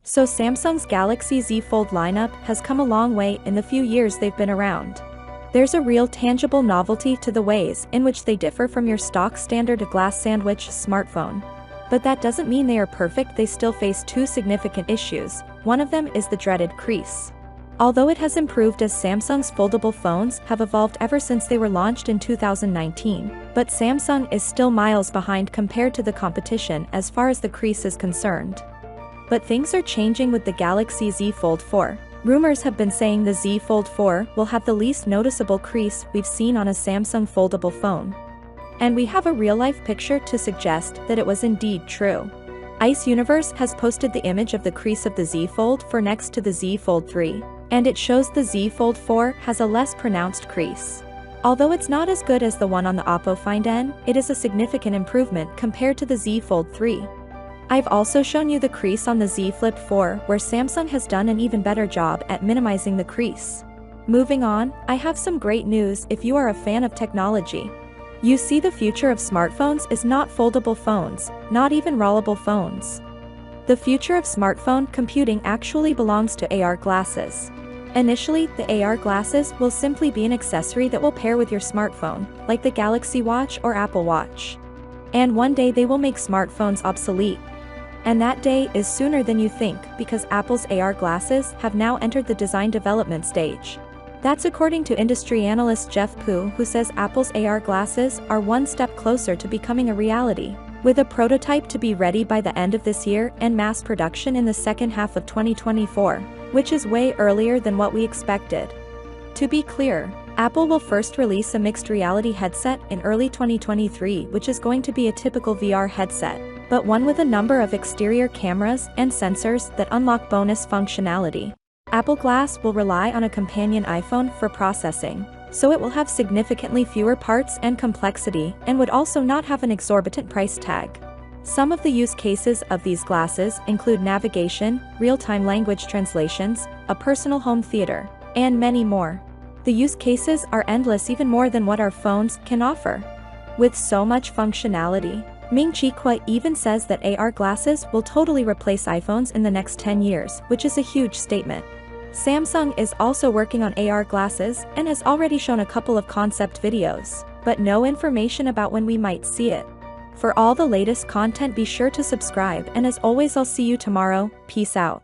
So Samsung's Galaxy Z Fold lineup has come a long way in the few years they've been around. There's a real tangible novelty to the ways in which they differ from your stock standard glass sandwich smartphone. But that doesn't mean they are perfect. They still face two significant issues. One of them is the dreaded crease. Although it has improved as Samsung's foldable phones have evolved ever since they were launched in 2019, but Samsung is still miles behind compared to the competition as far as the crease is concerned. But things are changing with the Galaxy Z Fold 4. Rumors have been saying the Z Fold 4 will have the least noticeable crease we've seen on a Samsung foldable phone. And we have a real-life picture to suggest that it was indeed true. Ice Universe has posted the image of the crease of the Z Fold 4 next to the Z Fold 3, and it shows the Z Fold 4 has a less pronounced crease. Although it's not as good as the one on the Oppo Find N, it is a significant improvement compared to the Z Fold 3. I've also shown you the crease on the Z Flip 4, where Samsung has done an even better job at minimizing the crease. Moving on, I have some great news if you are a fan of technology. You see, the future of smartphones is not foldable phones, not even rollable phones. The future of smartphone computing actually belongs to AR glasses. Initially, the AR glasses will simply be an accessory that will pair with your smartphone, like the Galaxy Watch or Apple Watch. And one day they will make smartphones obsolete. And that day is sooner than you think, because Apple's AR glasses have now entered the design development stage. That's according to industry analyst Jeff Pu, who says Apple's AR glasses are one step closer to becoming a reality, with a prototype to be ready by the end of this year and mass production in the second half of 2024, which is way earlier than what we expected. To be clear, Apple will first release a mixed reality headset in early 2023, which is going to be a typical VR headset, but one with a number of exterior cameras and sensors that unlock bonus functionality. Apple Glass will rely on a companion iPhone for processing, so it will have significantly fewer parts and complexity, and would also not have an exorbitant price tag. Some of the use cases of these glasses include navigation, real-time language translations, a personal home theater, and many more. The use cases are endless, even more than what our phones can offer. With so much functionality, Ming-Chi Kuo even says that AR glasses will totally replace iPhones in the next 10 years, which is a huge statement. Samsung is also working on AR glasses and has already shown a couple of concept videos, but no information about when we might see it. For all the latest content, be sure to subscribe, and as always, I'll see you tomorrow. Peace out.